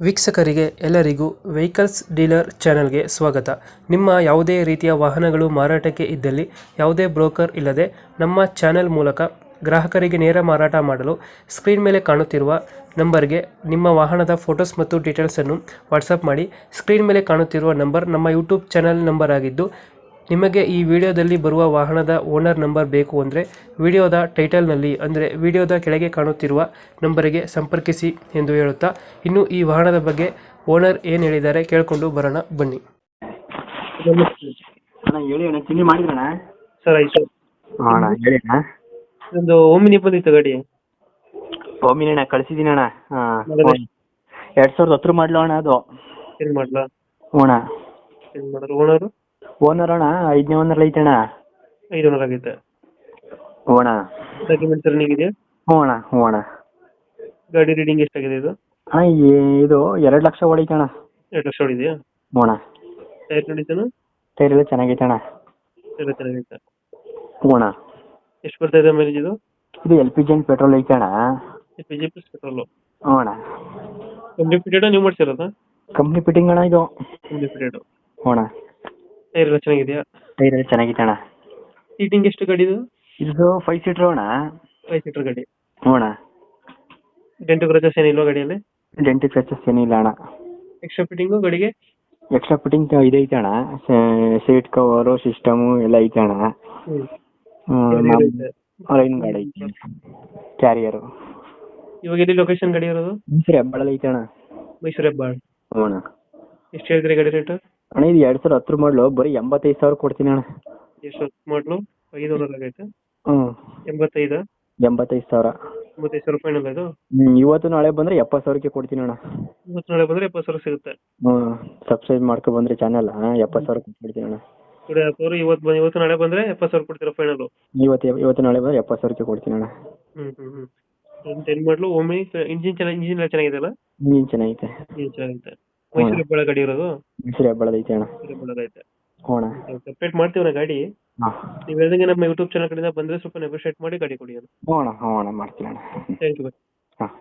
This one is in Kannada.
ವೀಕ್ಷಕರಿಗೆ ಎಲ್ಲರಿಗೂ ವೆಹಿಕಲ್ಸ್ ಡೀಲರ್ ಚಾನೆಲ್ಗೆ ಸ್ವಾಗತ. ನಿಮ್ಮ ಯಾವುದೇ ರೀತಿಯ ವಾಹನಗಳು ಮಾರಾಟಕ್ಕೆ ಇದ್ದಲ್ಲಿ ಯಾವುದೇ ಬ್ರೋಕರ್ ಇಲ್ಲದೆ ನಮ್ಮ ಚಾನೆಲ್ ಮೂಲಕ ಗ್ರಾಹಕರಿಗೆ ನೇರ ಮಾರಾಟ ಮಾಡಲು ಸ್ಕ್ರೀನ್ ಮೇಲೆ ಕಾಣುತ್ತಿರುವ ನಂಬರ್ಗೆ ನಿಮ್ಮ ವಾಹನದ ಫೋಟೋಸ್ ಮತ್ತು ಡೀಟೇಲ್ಸನ್ನು ವಾಟ್ಸಪ್ ಮಾಡಿ. ಸ್ಕ್ರೀನ್ ಮೇಲೆ ಕಾಣುತ್ತಿರುವ ನಂಬರ್ ನಮ್ಮ ಯೂಟ್ಯೂಬ್ ಚಾನೆಲ್ ನಂಬರ್ ಆಗಿದ್ದು, ನಿಮಗೆ ಈ ವಿಡಿಯೋದಲ್ಲಿ ಬರುವ ವಾಹನದ ಓನರ್ ನಂಬರ್ ಬೇಕು ಅಂದರೆ ವಿಡಿಯೋದ ಟೈಟಲ್ನಲ್ಲಿ ಅಂದರೆ ವಿಡಿಯೋದ ಕೆಳಗೆ ಕಾಣುತ್ತಿರುವ ನಂಬರಿಗೆ ಸಂಪರ್ಕಿಸಿ ಎಂದು ಹೇಳುತ್ತಾ, ಇನ್ನು ಈ ವಾಹನದ ಬಗ್ಗೆ ಓನರ್ ಏನು ಹೇಳಿದ್ದಾರೆ ಕೇಳಿಕೊಂಡು ಬರೋಣ ಬನ್ನಿ. ಅಣ್ಣ ಹೇಳಿ ಅಣ್ಣ, ತಿಂಡಿ ಮಾಡಿದ್ರಣ್ಣ? ಸರ್ ಆಯಿತು. ಅಣ್ಣ ಹೇಳಿ ಅಣ್ಣ. ಒಂದು ಓಮಿನಿ ಬಂದಿತ್ತು ಗಾಡಿ. ಓಮಿನಿ ಅಣ್ಣ ಕಳಿಸಿದ್ದೀನಿ ಅಣ್ಣ. ಮಾಡಲ್ 2010 ಮಾಡಲು ಅಣ್ಣ ಅದು. ಏನು ಮಾಡಲ? ಹ್ಞೂ ಅಣ್ಣ. ಏನು ಮಾಡಲು? ಓನರು ಓನರ್ ಅಣ್ಣ 5ನೇ ಓನರ್ ಐತೆ ಅಣ್ಣ. 5 ಓನರ್ ಆಗೈತೆ. ಹ್ಞೂ ಅಣ್ಣ. ಡಾಕ್ಯುಮೆಂಟ್ಸ್ ರನ್ನಿಂಗ್ ಇದೆಯಾ? ಹ್ಞೂ ಅಣ್ಣ. ಹ್ಞೂ ಅಣ್ಣ. ಗಾಡಿ ರೀಡಿಂಗ್ ಎಷ್ಟಾಗಿದೆ ಇದು? ಅಣ್ಣ ಇದು 2 ಲಕ್ಷ ಹೊಡೈತೆ ಅಣ್ಣ. 2 ಲಕ್ಷ ಹೊಡಿದೆಯಾ? ಹ್ಞೂ ಅಣ್ಣ. Tyre condition? ಟೈರ್ ಎಲ್ಲ ಚೆನ್ನಾಗೈತೆ ಅಣ್ಣ. ಎಲ್ಲ ಚೆನ್ನಾಗೈತೆ. ಹ್ಞೂ ಅಣ್ಣ. ಎಷ್ಟು ಬರ್ತಾ ಇದೆ ಮೈಲೇಜ್ ಇದು? ಇದು LPG ಅಂಡ್ ಪೆಟ್ರೋಲ್ ಐತೆ ಅಣ್ಣ. LPG plus petrol. ಹ್ಞೂ ಅಣ್ಣ. ಕಂಪ್ನಿ ಫಿಟೆಡ್ ನೀವು ಮಾಡಿಸಿರೋದಾ? ಕಂಪ್ನಿ ಫಿಟ್ಟಿಂಗ್ ಅಣ್ಣ ಇದು. Company fitted. ಹ್ಞೂ ಅಣ್ಣ. ಟೈರ್ ಎಲ್ಲ ಚೆನ್ನಾಗಿದೆಯಾ? ಟೈರ್ ಎಲ್ಲ ಚೆನ್ನಾಗೈತೆ ಅಣ್ಣ. ಸೀಟಿಂಗ್ ಎಷ್ಟು ಗಾಡಿ ಇದು? ಇದು 5 ಸೀಟ್ರ್ ಅಣ್ಣ. 5 ಸೀಟರ್ ಗಾಡಿ. ಹ್ಞೂ ಅಣ್ಣ. ಡೆಂಟು ಕ್ರಚಸ್ ಏನಿಲ್ವಾ ಗಾಡಿಯಲ್ಲಿ? ಡೆಂಟಿ ಕ್ರಚಸ್ ಏನಿಲ್ಲ ಅಣ್ಣ. ಎಕ್ಸ್ಟ್ರಾ ಫಿಟ್ಟಿಂಗು ಗಾಡಿಗೆ? ಎಕ್ಸ್ಟ್ರಾ ಫಿಟ್ಟಿಂಗ್ ಇದೈತೆ ಅಣ್ಣ. ಸೀಟ್ ಕವರು ಸಿಸ್ಟಮು ಎಲ್ಲ ಐತೆ ಅಣ್ಣ. ರೈನ್ ಗಾಡಿ ಐತೆ. ಕ್ಯಾರಿಯರು. ಇವಾಗ ಎಲ್ಲಿ ಲೊಕೇಶನ್ ಗಾಡಿ ಇರೋದು? ಮೈಸೂರು ಹೆಬ್ಬಾಳಲ್ಲಿ ಐತೆ ಅಣ್ಣ. ಮೈಸೂರು ಹೆಬ್ಬಾಳ್. ಹ್ಞೂ ಅಣ್ಣ. ಎಷ್ಟು ಹೇಳಿದ್ರಿ ಗಾಡಿ ರೇಟು? ಅಣ್ಣ ಇದು 2010 ಮಾಡಲು ಬರೀ 85,000 ಕೊಡ್ತೀನಿ ಅಣ್ಣ. ಎಷ್ಟು ಮಾಡಲು? 5 ಓನರ್ ಆಗೈತೆ. ಹ್ಞೂ. 85? 85,000. 85,000 ಫೈನಲ್ ಅದು? ಇವತ್ತು ನಾಳೆ ಬಂದರೆ 70,000ಕ್ಕೆ ಕೊಡ್ತೀನಿ ಅಣ್ಣ. ಇವತ್ತು ನಾಳೆ ಬಂದರೆ 70,000 ಸಿಗುತ್ತೆ. ಹ್ಞೂ. ಸಬ್ಸ್ಕ್ರೈಬ್ ಮಾಡ್ಕೊ ಬಂದರೆ ಚಾನಲ್ 70,000 ಕೊಡ್ತೀನಿ ಅಣ್ಣ. ಇವತ್ತು ನಾಳೆ ಬಂದರೆ 70,000 ಕೊಡ್ತೀರಾ ಫೈನಲು? ಇವತ್ತು ನಾಳೆ ಬಂದರೆ 70,000ಕ್ಕೆ ಕೊಡ್ತೀನಿ ಅಣ್ಣ. ಹ್ಞೂ. 10 ಮಾಡಲು ಓಮಿ. ಇಂಜಿನ್ ಎಲ್ಲ ಚೆನ್ನಾಗಿದೆ ಅಲ್ಲ? ಇಂಜಿನ್ ಚೆನ್ನಾಗೈತೆ. ಇಂಜಿನ್ ಚೆನ್ನಾಗೈತೆ. ಮೈಸೂರು ಹೆಬ್ಬಾಳ ಗಾಡಿ ಇರೋದು? ಮೈಸೂರು ಹೆಬ್ಬಾಳದ ಐತೆ ಅಣ್ಣ. ಮೈಸೂರು ಹೆಬ್ಬಾಳ ಐತೆ. ಹ್ಞೂ ಅಣ್ಣ. ಸಪ್ರೇಟ್ ಮಾಡ್ತೀವಿ ನಾ ಗಾಡಿ. ಹಾಂ. ನೀವು ಹೇಳ್ದಂಗೆ ನಮ್ಮ ಯೂಟ್ಯೂಬ್ ಚಾನಲ್ ಕಡೆಯಿಂದ ಬಂದರೆ ಸ್ವಲ್ಪ ನೆಗೋಷಿಯೇಟ್ ಮಾಡಿ ಗಾಡಿ ಕೊಡಿ. ಹ್ಞೂ ಅಣ್ಣ. ಹ್ಞೂ ಅಣ್ಣ ಮಾಡ್ತೀನಿ ಅಣ್ಣ. Thank you. ಹಾಂ.